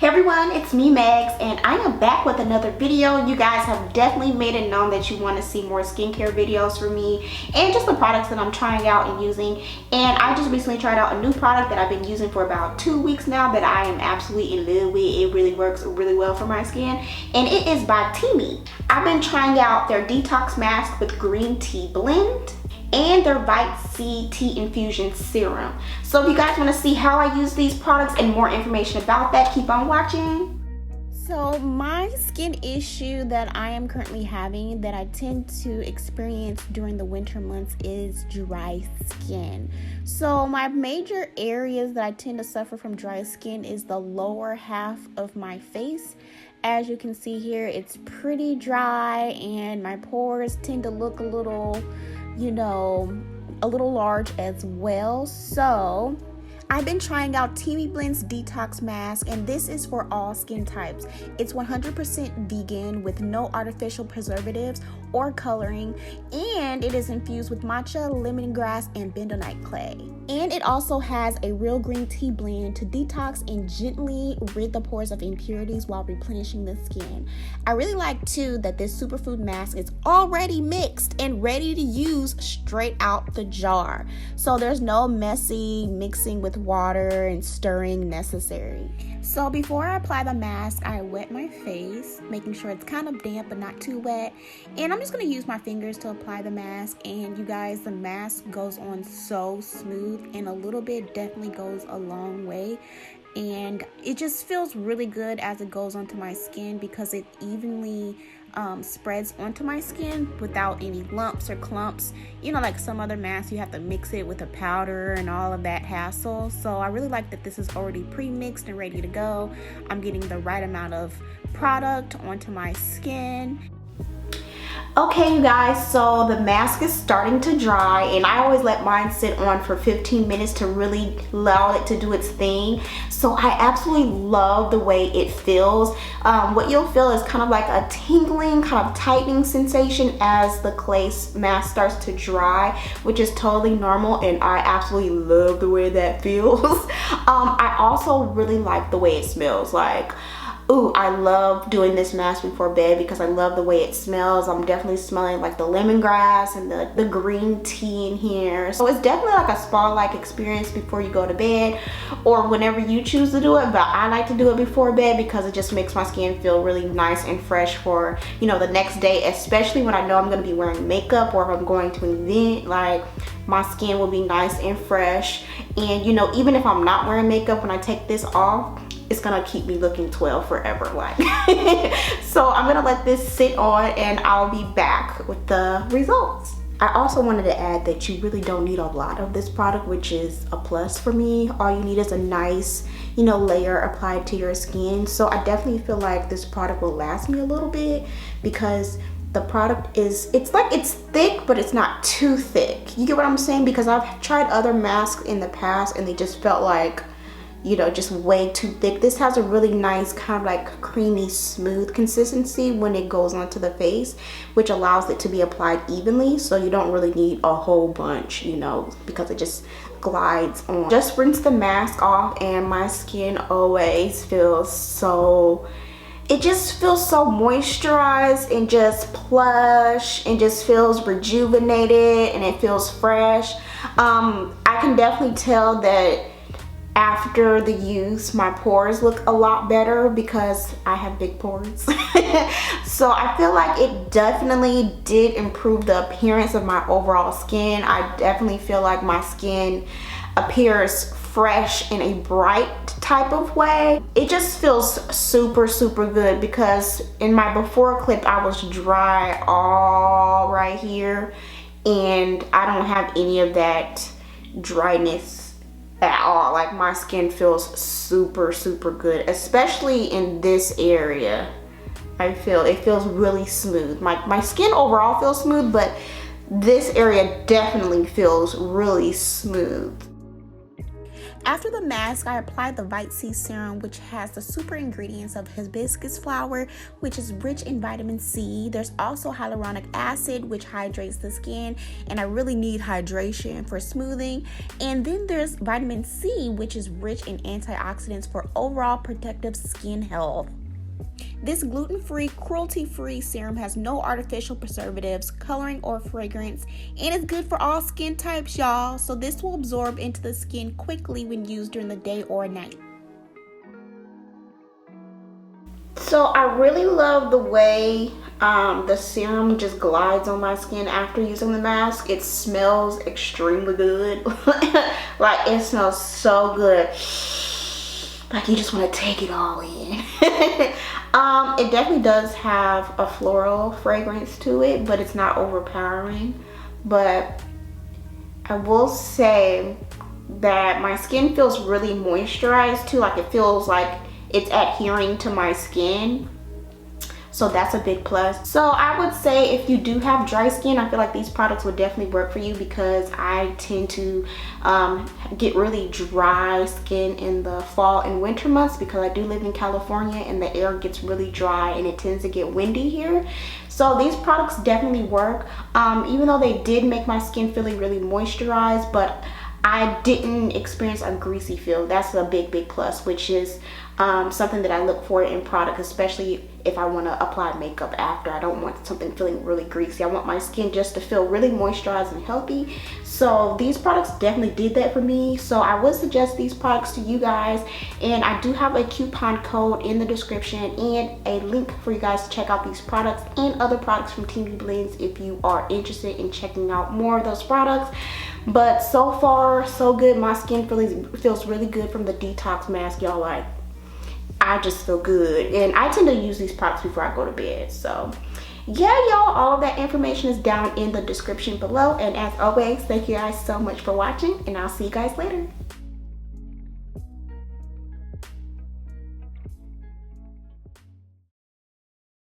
Hey everyone, it's me Megs, and I am back with another video. You guys have definitely made it known that you want to see more skincare videos from me and just the products that I'm trying out and using. And I just recently tried out a new product that I've been using for about 2 weeks now that I am absolutely in love with. It really works really well for my skin, and it is by Teami. I've been trying out their detox mask with green tea blend and their Vitamin C tea infusion serum. So if you guys want to see how I use these products and more information about that, keep on watching. So my skin issue that I am currently having, that I tend to experience during the winter months, is dry skin. So my major areas that I tend to suffer from dry skin is the lower half of my face. As you can see here, it's pretty dry and my pores tend to look a little, a little large as well. So I've been trying out Teami Blend's detox mask, and this is for all skin types. It's 100% vegan with no artificial preservatives or coloring, and it is infused with matcha, lemongrass, and bentonite clay. And it also has a real green tea blend to detox and gently rid the pores of impurities while replenishing the skin. I really like too that this superfood mask is already mixed and ready to use straight out the jar. So there's no messy mixing with water and stirring necessary. So before I apply the mask, I wet my face, making sure it's kind of damp but not too wet. And I'm just going to use my fingers to apply the mask. And you guys, the mask goes on so smooth, and a little bit definitely goes a long way. And it just feels really good as it goes onto my skin because it evenly spreads onto my skin without any lumps or clumps. Like some other masks, you have to mix it with a powder and all of that hassle. So I really like that this is already pre-mixed and ready to go. I'm getting the right amount of product onto my skin. Okay, you guys, so the mask is starting to dry, and I always let mine sit on for 15 minutes to really allow it to do its thing. So I absolutely love the way it feels. What you'll feel is kind of like a tingling, kind of tightening sensation as the clay mask starts to dry, which is totally normal, and I absolutely love the way that feels. I also really like the way it smells. Ooh, I love doing this mask before bed because I love the way it smells. I'm definitely smelling like the lemongrass and the green tea in here. So it's definitely like a spa-like experience before you go to bed or whenever you choose to do it. But I like to do it before bed because it just makes my skin feel really nice and fresh for, the next day, especially when I know I'm going to be wearing makeup or if I'm going to an event. My skin will be nice and fresh. And, even if I'm not wearing makeup, when I take this off, it's gonna keep me looking 12 forever. So I'm gonna let this sit on and I'll be back with the results. I also wanted to add that you really don't need a lot of this product, which is a plus for me. All you need is a nice, layer applied to your skin. So I definitely feel like this product will last me a little bit because the product it's thick, but it's not too thick. You get what I'm saying? Because I've tried other masks in the past and they just felt like, just way too thick. This has a really nice kind of like creamy smooth consistency when it goes onto the face, which allows it to be applied evenly, so you don't really need a whole bunch, because it just glides on. Just rinse the mask off and my skin always feels so, it just feels so moisturized and just plush and just feels rejuvenated and it feels fresh. I can definitely tell that after the use, my pores look a lot better because I have big pores. So I feel like it definitely did improve the appearance of my overall skin. I definitely feel like my skin appears fresh in a bright type of way. It just feels super, super good because in my before clip, I was dry all right here, and I don't have any of that dryness at all. My skin feels super, super good, especially in this area. It feels really smooth. My skin overall feels smooth, but this area definitely feels really smooth. After the mask, I applied the Vitamin C serum, which has the super ingredients of hibiscus flower, which is rich in vitamin C. There's also hyaluronic acid, which hydrates the skin, and I really need hydration for smoothing. And then there's vitamin C, which is rich in antioxidants for overall protective skin health. This gluten-free, cruelty-free serum has no artificial preservatives, coloring, or fragrance, and it's good for all skin types, y'all. So this will absorb into the skin quickly when used during the day or night. So I really love the way the serum just glides on my skin after using the mask. It smells extremely good. Like, it smells so good. Like, you just want to take it all in. It definitely does have a floral fragrance to it, but it's not overpowering. But I will say that my skin feels really moisturized too. Like, it feels like it's adhering to my skin. So that's a big plus. So I would say if you do have dry skin, I feel like these products would definitely work for you, because I tend to get really dry skin in the fall and winter months, because I do live in California and the air gets really dry and it tends to get windy here. So these products definitely work, even though they did make my skin feel really moisturized, but I didn't experience a greasy feel. That's a big plus, which is something that I look for in product, especially if I want to apply makeup after. I don't want something feeling really greasy. I want my skin just to feel really moisturized and healthy. So these products definitely did that for me. So I would suggest these products to you guys, and I do have a coupon code in the description and a link for you guys to check out these products and other products from Team B Blends if you are interested in checking out more of those products. But so far so good. My skin feels really good from the detox mask, y'all. Like, I just feel good, and I tend to use these products before I go to bed. So yeah, y'all, all of that information is down in the description below, and as always, thank you guys so much for watching, and I'll see you guys later.